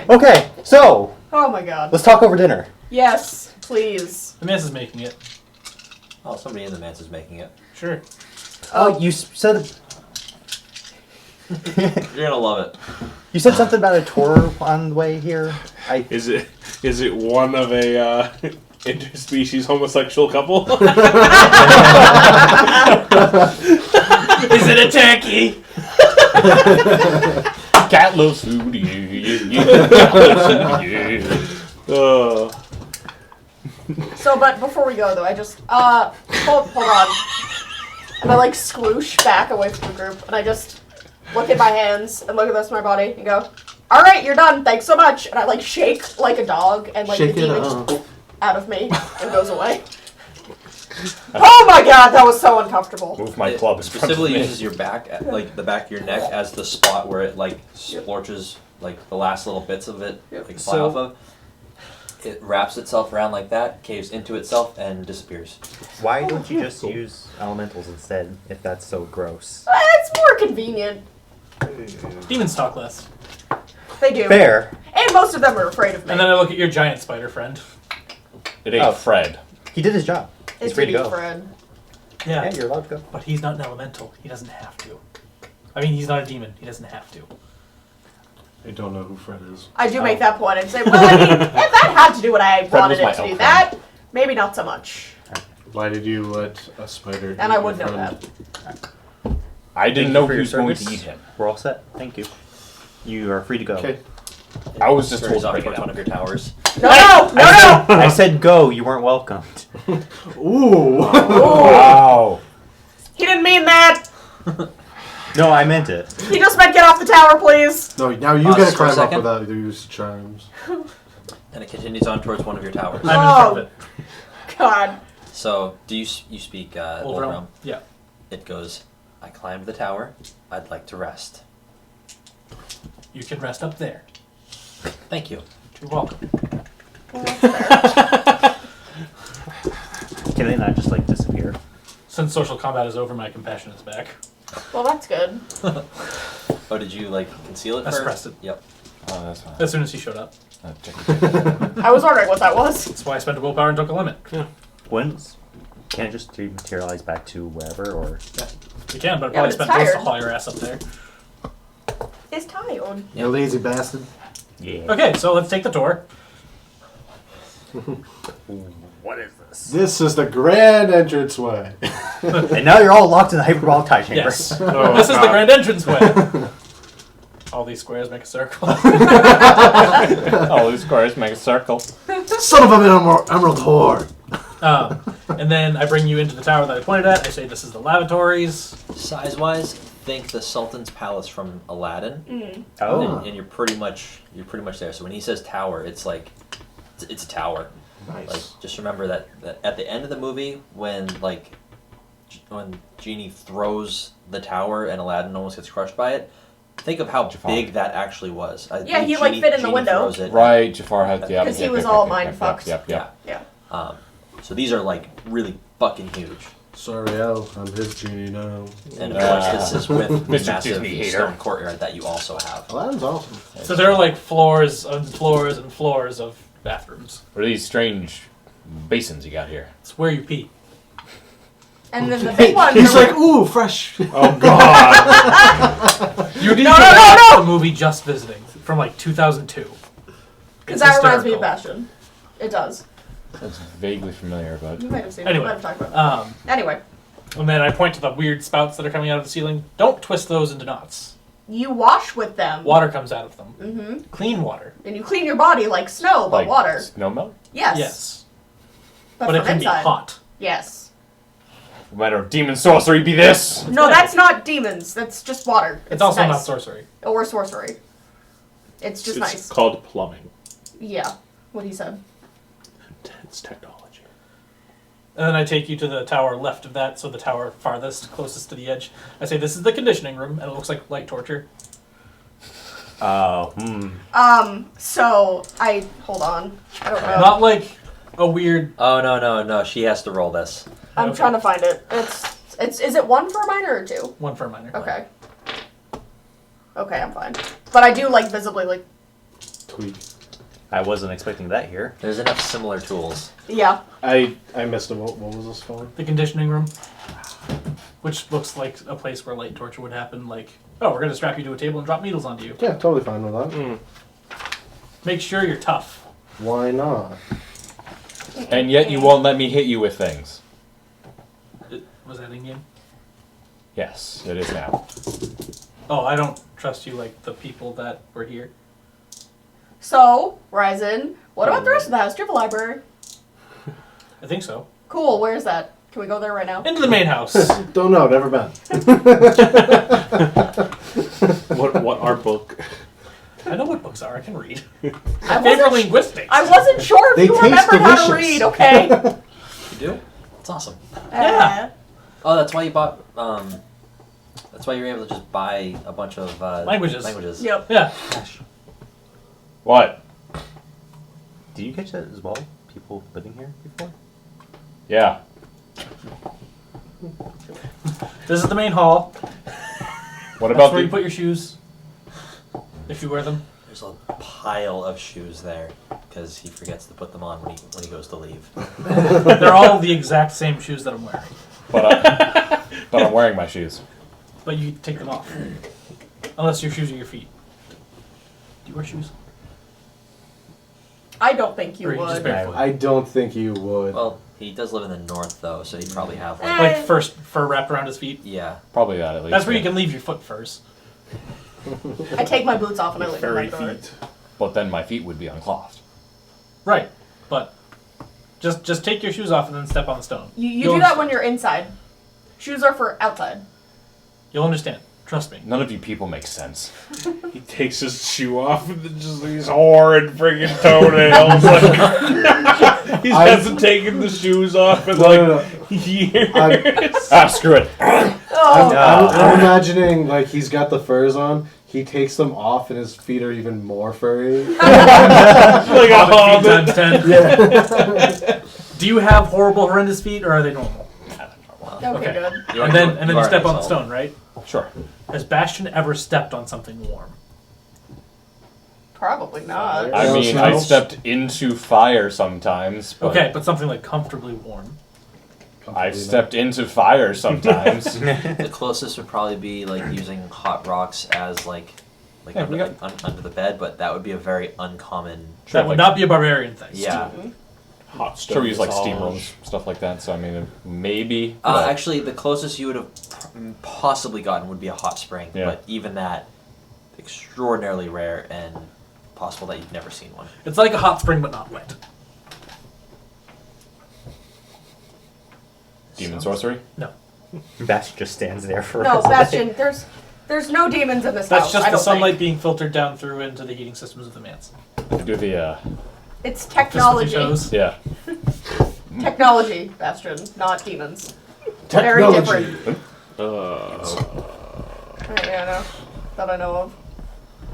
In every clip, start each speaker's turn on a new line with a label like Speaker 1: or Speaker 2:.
Speaker 1: fine.
Speaker 2: Okay, so
Speaker 1: Oh my god.
Speaker 2: let's talk over dinner.
Speaker 1: Yes, please.
Speaker 3: The man's is making it.
Speaker 4: Oh, somebody in the manse is making it.
Speaker 3: Sure.
Speaker 2: Oh, you said
Speaker 4: You're gonna love it.
Speaker 2: you said something about a tour on the way here.
Speaker 5: Is it one of a interspecies homosexual couple?
Speaker 3: Is it a turkey?
Speaker 5: Cat loves food. Cat loves food.
Speaker 1: So, but before we go, though, I just, hold on. And I, like, sploosh back away from the group, and I just look at my hands and look at the rest of my body and go, alright, you're done, thanks so much. And I, like, shake like a dog, and, like,
Speaker 6: Shake
Speaker 1: the
Speaker 6: it
Speaker 1: demon
Speaker 6: up.
Speaker 1: just out of me and goes away. Oh my god, that was so uncomfortable.
Speaker 5: Move my club in front of
Speaker 4: Specifically
Speaker 5: me.
Speaker 4: uses your back, like the back of your neck, as the spot where it like splorches, like the last little bits of it, like fly off of. It wraps itself around like that, caves into itself, and disappears.
Speaker 2: Why don't you just use elementals instead, if that's so gross?
Speaker 1: It's more convenient.
Speaker 3: Demons talk less.
Speaker 1: They do.
Speaker 2: Fair.
Speaker 1: And most of them are afraid of me.
Speaker 3: And then I look at your giant spider friend.
Speaker 5: It ain't
Speaker 2: Oh.
Speaker 5: Fred.
Speaker 2: He did his job. He's
Speaker 1: It's
Speaker 2: free to go.
Speaker 1: Fred.
Speaker 3: Yeah.
Speaker 2: Yeah, you're allowed to go.
Speaker 3: But he's not an elemental. He doesn't have to. I mean, he's not a demon. He doesn't have to.
Speaker 6: I don't know who Fred is.
Speaker 1: I do make that point and say, well, I mean, if that had to do what I wanted
Speaker 5: was my
Speaker 1: it to do,
Speaker 5: elf
Speaker 1: that, maybe not so much.
Speaker 6: Why did you let a spider?
Speaker 1: And
Speaker 6: eat
Speaker 1: I
Speaker 6: your
Speaker 1: would know
Speaker 6: friend?
Speaker 1: that.
Speaker 5: I didn't
Speaker 2: Thank
Speaker 5: know
Speaker 2: you for
Speaker 5: he
Speaker 2: your
Speaker 5: was going
Speaker 2: service.
Speaker 5: to eat him.
Speaker 2: We're all set. Thank you. You are free to go.
Speaker 6: Okay.
Speaker 5: I was just
Speaker 4: Scurries
Speaker 5: told to
Speaker 4: off
Speaker 5: bring it
Speaker 4: towards one
Speaker 5: out.
Speaker 4: of your towers.
Speaker 1: No, no!
Speaker 2: I said go. You weren't welcomed.
Speaker 6: Ooh.
Speaker 5: Wow.
Speaker 1: He didn't mean that!
Speaker 2: No, I meant it.
Speaker 1: He just meant get off the tower, please!
Speaker 6: No, now you
Speaker 4: Pause
Speaker 6: gotta
Speaker 4: for a
Speaker 6: climb up
Speaker 4: second.
Speaker 6: without the use of charms.
Speaker 4: And it continues on towards one of your towers.
Speaker 3: I'm in front of it.
Speaker 1: God.
Speaker 4: So, do you speak
Speaker 3: Old
Speaker 4: Old
Speaker 3: realm.
Speaker 4: Realm?
Speaker 3: Yeah.
Speaker 4: It goes, I climbed the tower. I'd like to rest.
Speaker 3: You can rest up there.
Speaker 4: Thank you.
Speaker 3: You're welcome.
Speaker 1: Well, that's fair.
Speaker 2: Can they not just like disappear?
Speaker 3: Since social combat is over, my compassion is back.
Speaker 1: Well, that's good.
Speaker 4: Oh, did you like conceal it
Speaker 3: I
Speaker 4: first?
Speaker 3: suppressed it.
Speaker 4: Yep.
Speaker 5: Oh, that's fine.
Speaker 3: As soon as he showed up.
Speaker 1: I was wondering what that was.
Speaker 3: That's why I spent a willpower and took a limit. Yeah.
Speaker 2: When's can it just dematerialize back to wherever or?
Speaker 3: You can, but I
Speaker 1: Yeah,
Speaker 3: probably
Speaker 1: but it's
Speaker 3: spent most to
Speaker 1: tired.
Speaker 3: haul your ass up there.
Speaker 1: It's tired.
Speaker 6: You lazy bastard.
Speaker 2: Yeah.
Speaker 3: Okay, so let's take the tour.
Speaker 2: What is this?
Speaker 6: This is the grand entranceway.
Speaker 2: And now you're all locked in the hyperbolic tie chamber.
Speaker 3: Yes.
Speaker 5: Oh,
Speaker 3: This is the
Speaker 5: God.
Speaker 3: grand entrance way. All these squares make a circle.
Speaker 5: All these squares make a circle.
Speaker 6: Son of an emerald whore.
Speaker 3: And then I bring you into the tower that I pointed at. I say this is the lavatories.
Speaker 4: Size-wise, think the Sultan's palace from Aladdin.
Speaker 2: Oh.
Speaker 4: And you're pretty much there. So when he says tower, it's like it's a tower.
Speaker 6: Nice.
Speaker 4: Like just remember that at the end of the movie when Genie throws the tower and Aladdin almost gets crushed by it. Think of how big that actually was.
Speaker 1: Yeah, he, like, fit in the window.
Speaker 4: throws it.
Speaker 5: Right, Jafar had the.
Speaker 1: Because he was all mind-fucked.
Speaker 5: Yep.
Speaker 1: Yeah.
Speaker 4: So these are like really fucking huge.
Speaker 6: Sorry, Al. I'm his genie now.
Speaker 4: And of course, this is with the
Speaker 5: Mr.
Speaker 4: massive
Speaker 5: Disney hater.
Speaker 4: stone courtyard that you also have.
Speaker 6: Aladdin's awesome.
Speaker 3: So there are like floors and floors and floors of bathrooms.
Speaker 5: What are these strange basins you got here?
Speaker 3: It's where you pee.
Speaker 1: And then the big one.
Speaker 6: He's like, ooh, fresh.
Speaker 5: Oh God!
Speaker 3: You need
Speaker 1: No,
Speaker 3: to
Speaker 1: no, no,
Speaker 3: watch
Speaker 1: no!
Speaker 3: the movie Just Visiting from like 2002.
Speaker 1: Because
Speaker 3: It's
Speaker 1: that reminds me of
Speaker 3: hysterical.
Speaker 1: Bastion. It does.
Speaker 5: That's vaguely familiar, but
Speaker 1: You might have seen it.
Speaker 3: Anyway,
Speaker 1: We might have talked about it. Anyway,
Speaker 3: and then I point to the weird spouts that are coming out of the ceiling. Don't twist those into knots.
Speaker 1: you wash with them.
Speaker 3: Water comes out of them.
Speaker 1: Mm-hmm.
Speaker 3: Clean water.
Speaker 1: And you clean your body like snow, but
Speaker 5: like
Speaker 1: water.
Speaker 5: snow melt.
Speaker 1: Yes.
Speaker 3: Yes.
Speaker 1: But,
Speaker 3: But it
Speaker 1: from
Speaker 3: can
Speaker 1: inside.
Speaker 3: be hot.
Speaker 1: Yes.
Speaker 5: No matter if demon sorcery be this.
Speaker 1: No, that's not demons. That's just water.
Speaker 3: It's also
Speaker 1: nice.
Speaker 3: not sorcery.
Speaker 1: Or sorcery. It's just
Speaker 5: It's
Speaker 1: nice.
Speaker 5: called plumbing.
Speaker 1: Yeah. What he said.
Speaker 5: It's technology.
Speaker 3: And then I take you to the tower left of that, so the tower farthest, closest to the edge. I say, this is the conditioning room, and it looks like light torture.
Speaker 2: Oh.
Speaker 1: So hold on. I don't know.
Speaker 3: Not like a weird...
Speaker 4: Oh no! She has to roll this.
Speaker 1: I'm
Speaker 3: Okay.
Speaker 1: trying to find it. Is it one for a minor or two?
Speaker 3: One for a minor.
Speaker 1: Okay. Okay, I'm fine. But I do like visibly like
Speaker 6: tweak.
Speaker 2: I wasn't expecting that here.
Speaker 4: There's enough similar tools.
Speaker 1: Yeah.
Speaker 6: I missed it. What was this called?
Speaker 3: The conditioning room, which looks like a place where light torture would happen. Like, oh, we're gonna strap you to a table and drop needles onto you.
Speaker 6: Yeah, totally fine with that.
Speaker 3: Make sure you're tough.
Speaker 6: Why not?
Speaker 7: And yet you won't let me hit you with things.
Speaker 3: Was that in game?
Speaker 7: Yes, it is now.
Speaker 3: Oh, I don't trust you like the people that were here.
Speaker 1: So, Ryzen, what about the rest of the house? Do you have a library?
Speaker 3: I think so.
Speaker 1: Cool, where is that? Can we go there right now?
Speaker 3: Into the main house.
Speaker 6: Don't know. Never been.
Speaker 5: What art book?
Speaker 3: I know what books are. I can read.
Speaker 1: I
Speaker 3: Favorite
Speaker 1: wasn't,
Speaker 3: linguistics.
Speaker 1: I wasn't sure if
Speaker 6: They
Speaker 1: you
Speaker 6: taste
Speaker 1: remember how to
Speaker 6: delicious.
Speaker 1: read, okay?
Speaker 4: You do? That's awesome.
Speaker 3: Yeah.
Speaker 4: Oh, that's why you bought. That's why you were able to just buy a bunch of
Speaker 3: Languages.
Speaker 1: Yep.
Speaker 3: Yeah.
Speaker 7: What?
Speaker 2: Do you catch that as well? People living here before?
Speaker 7: Yeah.
Speaker 3: This is the main hall.
Speaker 7: What
Speaker 3: That's
Speaker 7: about
Speaker 3: where you
Speaker 7: the...
Speaker 3: put your shoes. If you wear them.
Speaker 4: There's a pile of shoes there because he forgets to put them on when he goes to leave.
Speaker 3: They're all the exact same shoes that I'm wearing.
Speaker 7: But I'm wearing my shoes.
Speaker 3: But you take them off. Unless your shoes are your feet. Do you wear shoes?
Speaker 1: I don't think you
Speaker 3: Or you just
Speaker 1: would.
Speaker 3: barefoot?
Speaker 6: I don't think you would.
Speaker 4: Well, he does live in the north though, so he'd probably have like.
Speaker 3: Like first fur wrapped around his feet.
Speaker 4: Yeah.
Speaker 7: Probably that at least.
Speaker 3: That's where you
Speaker 7: yeah.
Speaker 3: can leave your foot first.
Speaker 1: I take my boots off and I leave them
Speaker 5: Furry
Speaker 1: by the door.
Speaker 5: feet.
Speaker 7: But then my feet would be unclothed.
Speaker 3: Right. But just take your shoes off and then step on the stone.
Speaker 1: You
Speaker 3: You'll
Speaker 1: do that
Speaker 3: understand.
Speaker 1: when you're inside. Shoes are for outside.
Speaker 3: You'll understand. Trust me.
Speaker 7: None of you people make sense.
Speaker 5: He takes his shoe off and then just these horrid friggin' toenails. Like, he hasn't taken the shoes off in like years.
Speaker 7: Screw it.
Speaker 1: Oh,
Speaker 6: I'm imagining like he's got the furs on. He takes them off and his feet are even more furry.
Speaker 5: Like a
Speaker 3: Hobbit feet
Speaker 5: hobbit.
Speaker 3: times 10.
Speaker 6: Yeah.
Speaker 3: Do you have horrible, horrendous feet, or are they normal?
Speaker 1: okay, good.
Speaker 3: And then you step on the stone, right?
Speaker 7: Sure.
Speaker 3: Has Bastion ever stepped on something warm?
Speaker 1: Probably not.
Speaker 7: I mean,
Speaker 6: No.
Speaker 7: I stepped into fire sometimes. But
Speaker 3: Okay, but something like comfortably warm.
Speaker 7: I've stepped into fire sometimes.
Speaker 4: The closest would probably be like using hot rocks as like
Speaker 7: Yeah, we
Speaker 4: under the bed, but that would be a very uncommon.
Speaker 3: That would not be a barbarian thing.
Speaker 4: Yeah.
Speaker 5: Hot stone.
Speaker 7: Sure, we use like
Speaker 5: massage.
Speaker 7: steam rooms, stuff like that. So I mean, maybe. but-
Speaker 4: Actually, the closest you would have possibly gotten would be a hot spring,
Speaker 7: Yeah.
Speaker 4: but even that, extraordinarily rare and possible that you've never seen one.
Speaker 3: It's like a hot spring, but not wet.
Speaker 7: demon sorcery.
Speaker 3: No.
Speaker 2: Bash just stands there for
Speaker 1: No,
Speaker 2: us.
Speaker 1: Bastion, there's no demons in this
Speaker 3: That's
Speaker 1: house.
Speaker 3: just
Speaker 1: I
Speaker 3: the
Speaker 1: don't
Speaker 3: sunlight
Speaker 1: think.
Speaker 3: being filtered down through into the heating systems of the manse.
Speaker 7: Do the
Speaker 1: It's
Speaker 3: Fist with your
Speaker 1: technology.
Speaker 3: toes.
Speaker 7: yeah.
Speaker 1: Technology, Bastion, not demons. Very
Speaker 6: Technology.
Speaker 1: different. Yeah, no. That I know of.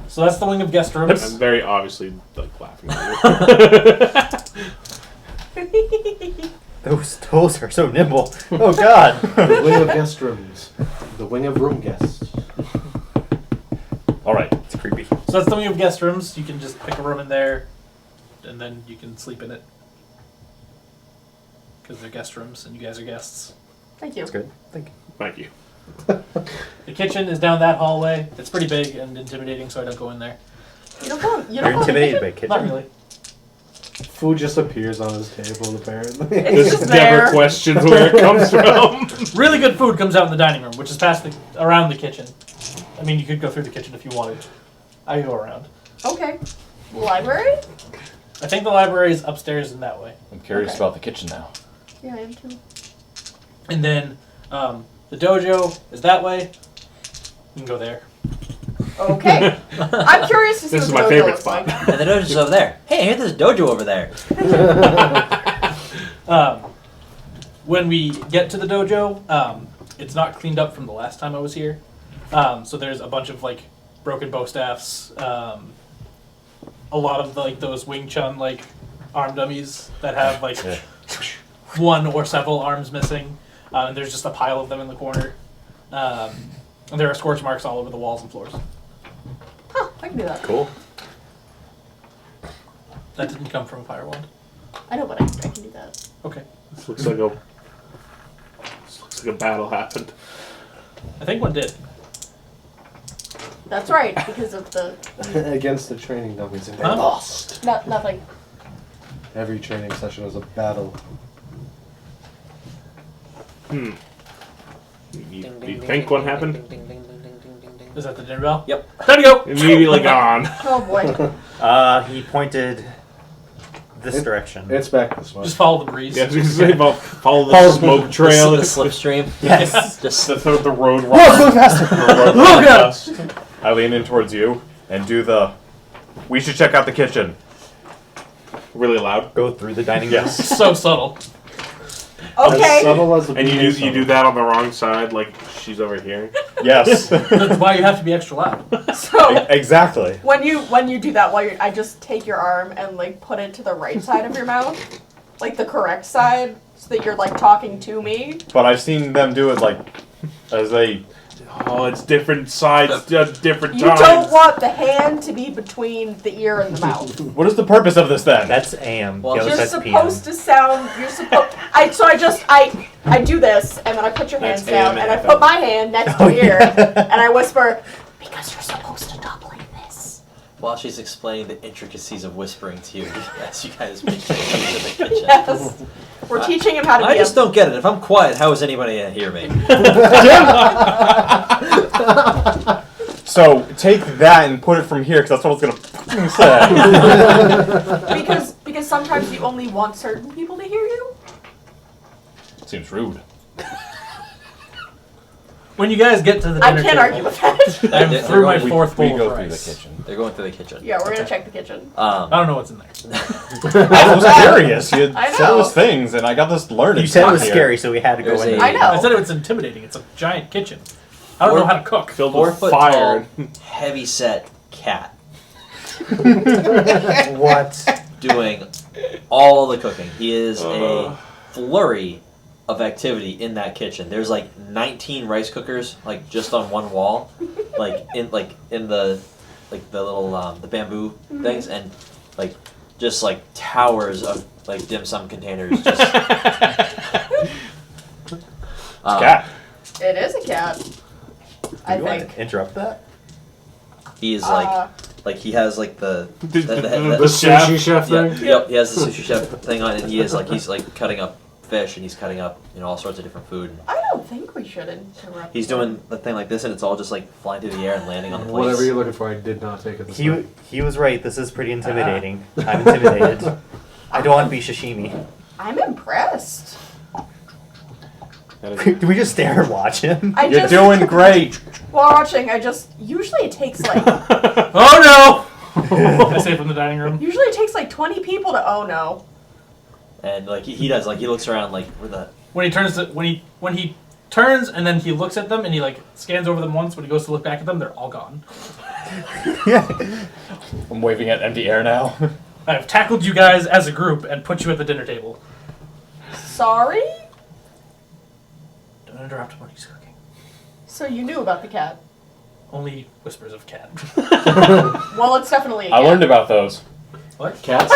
Speaker 3: So that's the wing of guest
Speaker 5: I'm
Speaker 3: rooms.
Speaker 5: very obviously like laughing at you.
Speaker 2: Those toes are so nimble. Oh god.
Speaker 6: The wing of guest rooms. The wing of room guests.
Speaker 7: All right.
Speaker 2: It's creepy.
Speaker 3: So that's the wing of guest rooms. You can just pick a room in there, and then you can sleep in it. Because they're guest rooms, and you guys are guests.
Speaker 1: Thank you.
Speaker 2: That's good. Thank you.
Speaker 5: Thank you.
Speaker 3: The kitchen is down that hallway. It's pretty big and intimidating, so I don't go in there.
Speaker 1: You don't go. You
Speaker 2: You're
Speaker 1: don't go in the
Speaker 2: intimidated by
Speaker 1: kitchen?
Speaker 2: kitchen?
Speaker 3: Not really.
Speaker 6: Food just appears on his table, apparently.
Speaker 1: It's
Speaker 5: Just
Speaker 1: just
Speaker 5: never
Speaker 1: there.
Speaker 5: questions where it comes from.
Speaker 3: Really good food comes out in the dining room, which is around the kitchen. I mean, you could go through the kitchen if you wanted. I go around.
Speaker 1: Okay. Library?
Speaker 3: I think the library is upstairs in that way.
Speaker 7: I'm curious
Speaker 1: Okay.
Speaker 7: about the kitchen now.
Speaker 1: Yeah, I am too.
Speaker 3: And then the dojo is that way. You can go there.
Speaker 1: Okay. I'm curious to see
Speaker 5: This
Speaker 1: what
Speaker 5: is
Speaker 1: the
Speaker 5: my
Speaker 1: dojo
Speaker 5: favorite
Speaker 1: looks
Speaker 5: spot.
Speaker 1: like.
Speaker 4: And the dojo's over there. Hey, I hear there's a dojo over there.
Speaker 3: When we get to the dojo, it's not cleaned up from the last time I was here. So there's a bunch of like broken bow staffs, a lot of like those Wing Chun like arm dummies that have like
Speaker 7: Yeah.
Speaker 3: one or several arms missing, and there's just a pile of them in the corner. And there are scorch marks all over the walls and floors.
Speaker 1: Huh, I can do that.
Speaker 2: Cool.
Speaker 3: That didn't come from a fire wand.
Speaker 1: I know, but I can do that.
Speaker 3: Okay.
Speaker 5: This looks like a battle happened.
Speaker 3: I think one did.
Speaker 1: That's right, because of the
Speaker 6: Against the training dummies, and they
Speaker 3: Huh?
Speaker 6: lost.
Speaker 1: nothing.
Speaker 6: Every training session was a battle.
Speaker 5: Do you think what happened?
Speaker 3: Is that the dinner bell?
Speaker 4: Yep.
Speaker 3: Time to go!
Speaker 5: Immediately gone.
Speaker 1: Oh boy.
Speaker 2: He pointed this direction.
Speaker 6: It's back this way.
Speaker 3: Just follow the breeze.
Speaker 5: Yeah, I was gonna say about follow the smoke trail.
Speaker 4: The slipstream.
Speaker 2: Yes.
Speaker 4: Just
Speaker 5: The road
Speaker 6: Whoa,
Speaker 5: runner.
Speaker 6: go faster!
Speaker 7: Oh god! I lean in towards you and do the. We should check out the kitchen.
Speaker 5: Really loud.
Speaker 2: Go through the dining room.
Speaker 7: Yes.
Speaker 3: So subtle.
Speaker 6: As
Speaker 1: Okay.
Speaker 6: subtle as the
Speaker 5: And
Speaker 6: being
Speaker 5: you do that on the wrong side, like she's over here.
Speaker 7: Yes.
Speaker 3: That's why you have to be extra loud.
Speaker 1: So
Speaker 7: Exactly.
Speaker 1: when you do that, I just take your arm and like put it to the right side of your mouth, like the correct side, so that you're like talking to me.
Speaker 7: But I've seen them do it like as they.
Speaker 5: Oh, it's different sides, different
Speaker 1: You
Speaker 5: times.
Speaker 1: don't want the hand to be between the ear and the mouth.
Speaker 7: What is the purpose of this then?
Speaker 2: That's AM.
Speaker 4: Well,
Speaker 2: the other
Speaker 1: You're
Speaker 2: side's
Speaker 1: supposed
Speaker 2: PM.
Speaker 1: to sound. You're supposed. I do this, and then I put your
Speaker 5: That's
Speaker 1: hands down,
Speaker 5: AM
Speaker 1: and I
Speaker 5: and
Speaker 1: put
Speaker 5: FM.
Speaker 1: my hand next to your ear, and I whisper, because you're supposed to talk like this.
Speaker 4: while she's explaining the intricacies of whispering to you as you guys make your way into the kitchen.
Speaker 1: Yes. We're teaching him how to
Speaker 4: I
Speaker 1: be.
Speaker 4: just don't get it. If I'm quiet, how is anybody gonna hear me?
Speaker 7: So take that and put it from here, because that's what it's gonna say.
Speaker 1: Because sometimes you only want certain people to hear you.
Speaker 7: Seems rude.
Speaker 3: When you guys get to the
Speaker 1: I
Speaker 3: dinner
Speaker 1: can't
Speaker 3: table,
Speaker 1: argue with that.
Speaker 3: I'm
Speaker 4: They're
Speaker 3: through my
Speaker 4: going-
Speaker 3: fourth
Speaker 7: We
Speaker 3: bowl
Speaker 7: go
Speaker 3: of
Speaker 7: through the
Speaker 3: rice.
Speaker 7: kitchen.
Speaker 4: They're going through the kitchen.
Speaker 1: Yeah, we're gonna check the kitchen.
Speaker 3: I don't know what's in there.
Speaker 7: I was curious. You
Speaker 1: I
Speaker 7: said it
Speaker 1: know.
Speaker 7: was things, and I got this learning.
Speaker 2: You said it
Speaker 7: stuff
Speaker 2: was
Speaker 7: here.
Speaker 2: scary, so we had to go
Speaker 4: There's
Speaker 2: in
Speaker 4: a-
Speaker 2: there.
Speaker 1: I know.
Speaker 3: I said it was intimidating. It's a giant kitchen. I don't know how to cook.
Speaker 5: Filled
Speaker 4: 4
Speaker 5: with
Speaker 4: foot
Speaker 5: fire.
Speaker 4: tall, heavy set cat
Speaker 2: What?
Speaker 4: doing all the cooking. He is a flurry of activity in that kitchen. There's like 19 rice cookers, like just on one wall, like in the little the bamboo things, and like just like towers of like dim sum containers. Just,
Speaker 7: Cat.
Speaker 1: It is a cat. I
Speaker 2: You want
Speaker 1: think.
Speaker 2: to interrupt that?
Speaker 4: He is
Speaker 1: Uh,
Speaker 4: like he has like the
Speaker 5: The
Speaker 6: The
Speaker 5: chef.
Speaker 6: sushi chef
Speaker 4: yeah,
Speaker 6: thing?
Speaker 4: yep, he has the sushi chef thing on, and he's like cutting up fish, and he's cutting up all sorts of different food.
Speaker 1: I don't think we should interrupt.
Speaker 4: He's doing the thing like this, and it's all just like flying through the air and landing on the plates.
Speaker 6: Whatever you're looking for, I did not take it this time.
Speaker 2: He was right. This is pretty intimidating. I'm intimidated. I don't want to be sashimi.
Speaker 1: I'm impressed.
Speaker 2: Do we just stare and watch him?
Speaker 7: You're doing great.
Speaker 1: While watching, usually it takes like
Speaker 3: Oh no! I say from the dining room.
Speaker 1: usually it takes like 20 people to oh no.
Speaker 4: And like he does, like he looks around like where the
Speaker 3: When he turns when he turns and then he looks at them and he like scans over them once. When he goes to look back at them, they're all gone.
Speaker 7: I'm waving at empty air now.
Speaker 3: I have tackled you guys as a group and put you at the dinner table.
Speaker 1: Sorry?
Speaker 3: Don't interrupt when he's cooking.
Speaker 1: So you knew about the cat.
Speaker 3: Only whispers of cat.
Speaker 1: Well, it's definitely a
Speaker 7: I
Speaker 1: cat.
Speaker 7: learned about those.
Speaker 3: What?
Speaker 6: Cats?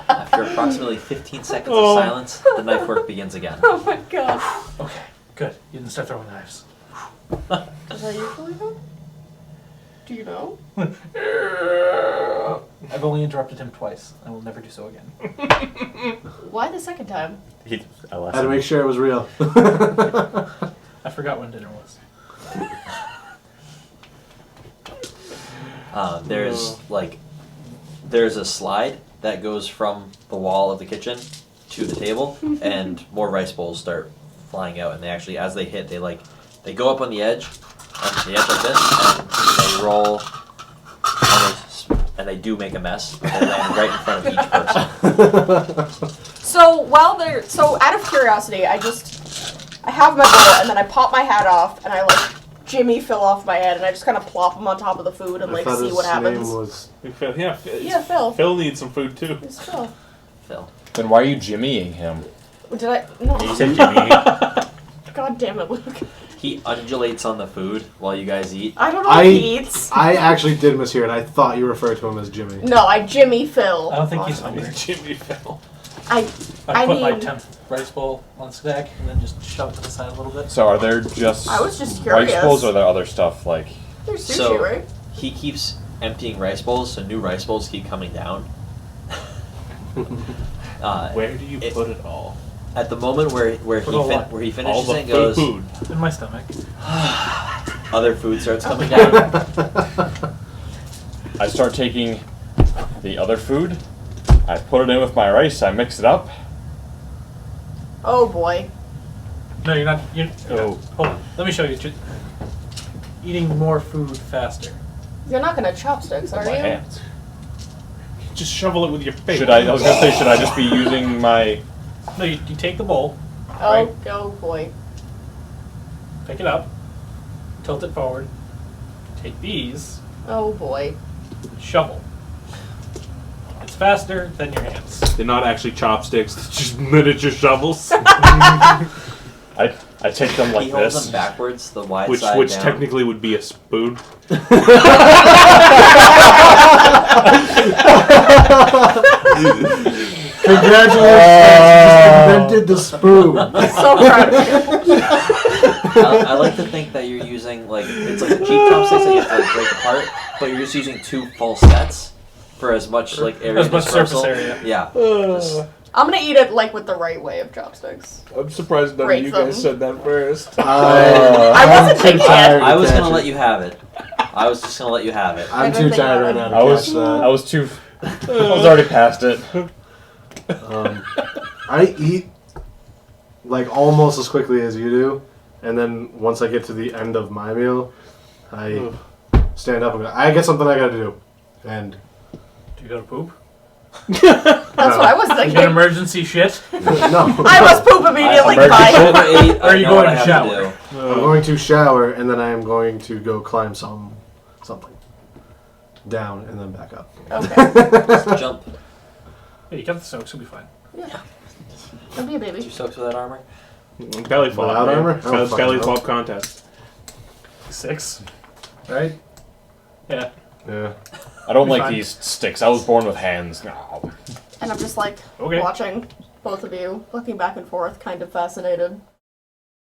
Speaker 4: after approximately 15 seconds
Speaker 5: Oh.
Speaker 4: of silence, the knife work begins again.
Speaker 1: Oh my god.
Speaker 3: Okay, good. You didn't start throwing knives.
Speaker 1: Is that usually done? Do you know?
Speaker 3: I've only interrupted him twice. I will never do so again.
Speaker 1: Why the second time?
Speaker 2: He, I
Speaker 6: I had to make sure it was real.
Speaker 3: I forgot when dinner was.
Speaker 4: There's a slide that goes from the wall of the kitchen to the table, and more rice bowls start flying out. And they actually, as they hit, they go up on the edge like this, and they roll, and they do make a mess. They land right in front of each person.
Speaker 1: So out of curiosity, I have my bowl and then I pop my hat off and I like Jimmy Phil off my head and I just kind of plop him on top of the food and
Speaker 6: I
Speaker 1: like
Speaker 6: thought
Speaker 1: see
Speaker 6: his
Speaker 1: what happens.
Speaker 6: name was...
Speaker 1: Yeah, Phil.
Speaker 5: Phil needs some food too.
Speaker 1: It's Phil.
Speaker 4: Phil.
Speaker 7: Then why are you jimmying him?
Speaker 1: Did I? No.
Speaker 2: You said Jimmy.
Speaker 1: God damn it, Luke.
Speaker 4: He undulates on the food while you guys eat.
Speaker 1: I don't know if he eats.
Speaker 6: I actually did mishear it. I thought you referred to him as Jimmy.
Speaker 1: No, I Jimmy Phil.
Speaker 3: I don't think he's hungry.
Speaker 5: Jimmy Phil.
Speaker 3: I
Speaker 1: I
Speaker 3: put my
Speaker 1: mean-
Speaker 3: 10th rice bowl on stack and then just shove it to the side a little bit.
Speaker 7: So are there just
Speaker 1: I was just
Speaker 7: rice
Speaker 1: curious.
Speaker 7: bowls or are there other stuff like
Speaker 1: There's sushi,
Speaker 4: So-
Speaker 1: right?
Speaker 4: He keeps emptying rice bowls, so new rice bowls keep coming down.
Speaker 5: Where do you
Speaker 4: it-
Speaker 5: put it all?
Speaker 4: At the moment where he
Speaker 3: Put all what?
Speaker 4: where he
Speaker 5: All
Speaker 4: finishes
Speaker 5: the
Speaker 4: it and goes,
Speaker 5: food.
Speaker 3: In my stomach.
Speaker 4: other food starts coming down.
Speaker 7: I start taking the other food, I put it in with my rice, I mix it up.
Speaker 1: Oh boy.
Speaker 3: No, you're not.
Speaker 7: Oh.
Speaker 3: Hold on. Let me show you. Eating more food faster.
Speaker 1: You're not gonna chopsticks, are
Speaker 7: My
Speaker 1: you?
Speaker 7: hands.
Speaker 5: Just shovel it with your face.
Speaker 7: Should I was gonna say, should I just be using my
Speaker 3: No, you take the bowl,
Speaker 1: Oh,
Speaker 3: Right.
Speaker 1: oh boy.
Speaker 3: pick it up, tilt it forward, take these,
Speaker 1: Oh boy.
Speaker 3: shovel. It's faster than your hands.
Speaker 5: They're not actually chopsticks, they're just miniature shovels.
Speaker 7: I take them like
Speaker 4: he holds
Speaker 7: this.
Speaker 4: them backwards, the wide
Speaker 5: which
Speaker 4: side down.
Speaker 5: technically would be a spoon.
Speaker 6: Congratulations, you just invented the spoon.
Speaker 1: So proud of you.
Speaker 4: I like to think that you're using like it's like cheap chopsticks that you have to like, break apart, but you're just using 2 full sets for as much like area
Speaker 3: As much
Speaker 4: dispersal.
Speaker 3: surface area.
Speaker 4: Yeah.
Speaker 1: I'm gonna eat it like with the right way of chopsticks.
Speaker 5: I'm surprised none
Speaker 1: Break
Speaker 5: of you
Speaker 1: them.
Speaker 5: guys said that first.
Speaker 1: I wasn't thinking it.
Speaker 4: I was gonna let you have it. I was just gonna let you have it.
Speaker 6: I'm
Speaker 1: I don't
Speaker 6: too
Speaker 1: think
Speaker 6: tired
Speaker 1: I
Speaker 6: right
Speaker 1: would.
Speaker 6: now
Speaker 7: I
Speaker 6: to
Speaker 7: was
Speaker 6: catch that.
Speaker 7: I was too I was already past it.
Speaker 6: I eat like almost as quickly as you do, and then once I get to the end of my meal, I stand up and go, I get something I gotta do. And
Speaker 3: Do you go to poop?
Speaker 1: That's what I was
Speaker 3: You get
Speaker 1: thinking.
Speaker 3: emergency shit?
Speaker 6: no,
Speaker 1: I must poop immediately.
Speaker 7: American
Speaker 1: Bye.
Speaker 7: shit.
Speaker 4: Over 8,
Speaker 3: Or are you
Speaker 4: I know what
Speaker 3: going
Speaker 4: I
Speaker 3: to
Speaker 4: have
Speaker 3: shower?
Speaker 4: do.
Speaker 6: I'm going to shower, and then I am going to go climb something down, and then back up.
Speaker 1: Okay.
Speaker 4: Jump.
Speaker 3: Yeah, you got the soaks, you'll be fine.
Speaker 1: Don't be a
Speaker 4: Did
Speaker 1: baby.
Speaker 4: you soak to that armor?
Speaker 5: Belly flop.
Speaker 6: Without
Speaker 5: man.
Speaker 6: armor? I don't
Speaker 5: Belly
Speaker 6: fucking
Speaker 5: flop contest.
Speaker 3: 6. Right? Yeah.
Speaker 6: Yeah.
Speaker 7: I don't
Speaker 3: Be
Speaker 7: like
Speaker 3: fine.
Speaker 7: these sticks. I was born with hands. No.
Speaker 1: And I'm just like
Speaker 3: Okay.
Speaker 1: watching both of you, looking back and forth, kind of fascinated.